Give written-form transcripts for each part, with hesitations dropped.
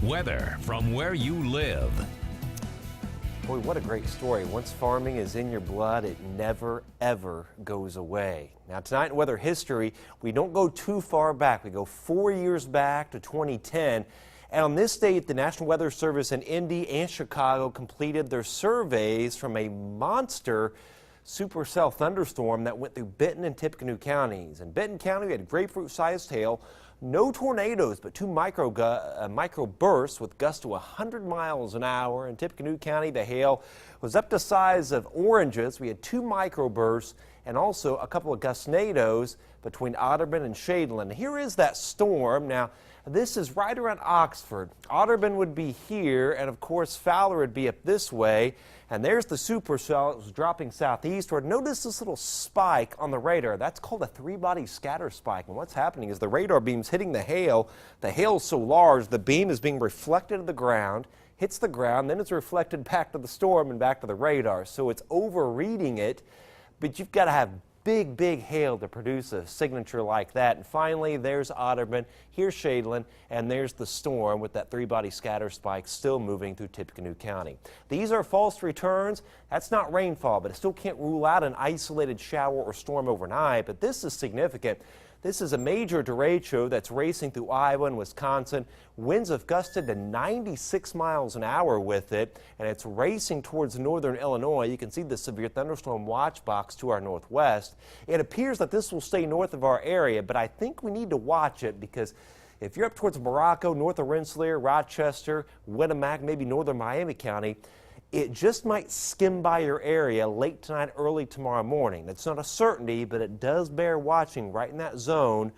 Weather from where you live. Boy, what a great story. Once farming is in your blood, it never, ever goes away. Now, tonight in weather history, we don't go too far back. We go 4 years back to 2010. And on this date, the National Weather Service in Indy and Chicago completed their surveys from a monster supercell thunderstorm that went through Benton and Tippecanoe counties. In Benton County, we had grapefruit-sized hail, no tornadoes, but two micro bursts with gusts to 100 miles an hour. In Tippecanoe County, the hail was up to size of oranges. We had two micro bursts and also a couple of gustnadoes between Otterbein and Shadeland. Here is that storm. Now, this is right around Oxford. Otterbein would be here, and of course Fowler would be up this way. And there's the supercell. It was dropping southeastward. Notice this little spike on the radar. That's called a three-body scatter spike. And what's happening is the radar beam's hitting the hail. The hail's so large, the beam is being reflected to the ground, hits the ground, then it's reflected back to the storm and back to the radar. So it's overreading it, but you've got to have big hail to produce a signature like that. And finally, there's Otterbein, here's Shadeland, and there's the storm with that three-body scatter spike still moving through Tippecanoe County. These are false returns. That's not rainfall, but it still can't rule out an isolated shower or storm overnight. But this is significant. This is a major derecho that's racing through Iowa and Wisconsin. Winds have gusted to 96 miles an hour with it, and it's racing towards northern Illinois. You can see the severe thunderstorm watch box to our northwest. It appears that this will stay north of our area, but I think we need to watch it because if you're up towards Morocco, north of Rensselaer, Rochester, Winamac, maybe northern Miami County, it just might skim by your area late tonight, early tomorrow morning. It's not a certainty, but it does bear watching right in that zone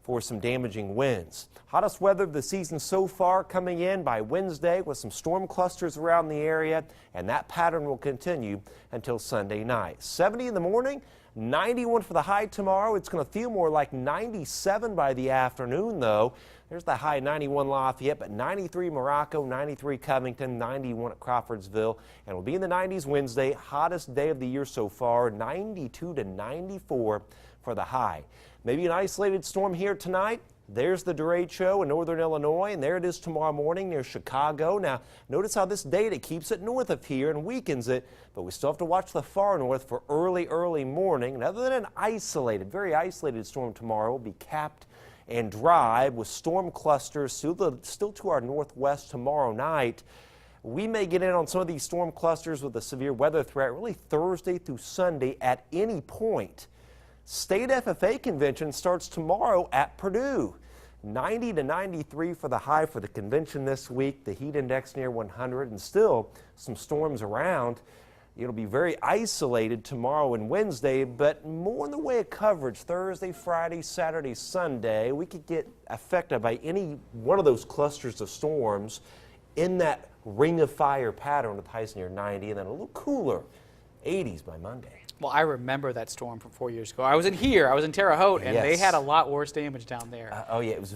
for some damaging winds. Hottest weather of the season so far coming in by Wednesday with some storm clusters around the area, and that pattern will continue until Sunday night. 70 in the morning, 91 for the high tomorrow. It's going to feel more like 97 by the afternoon, though. There's the high 91 Lafayette, but 93 Morocco, 93 Covington, 91 at Crawfordsville, and we'll be in the 90s Wednesday. Hottest day of the year so far, 92 to 94 for the high. Maybe an isolated storm here tonight. There's the derecho in northern Illinois, and there it is tomorrow morning near Chicago. Now, notice how this data keeps it north of here and weakens it, but we still have to watch the far north for early morning. And other than an isolated, very isolated storm tomorrow, will be capped and dry with storm clusters still to our northwest tomorrow night. We may get in on some of these storm clusters with a severe weather threat really Thursday through Sunday at any point. State FFA convention starts tomorrow at Purdue. 90 to 93 for the high for the convention this week. The heat index near 100 and still some storms around. It'll be very isolated tomorrow and Wednesday, but more in the way of coverage Thursday, Friday, Saturday, Sunday. We could get affected by any one of those clusters of storms in that ring of fire pattern with highs near 90 and then a little cooler 80s by Monday. Well, I remember that storm from 4 years ago. I was in Terre Haute, and Yes. they had a lot worse damage down there. Oh, yeah, it was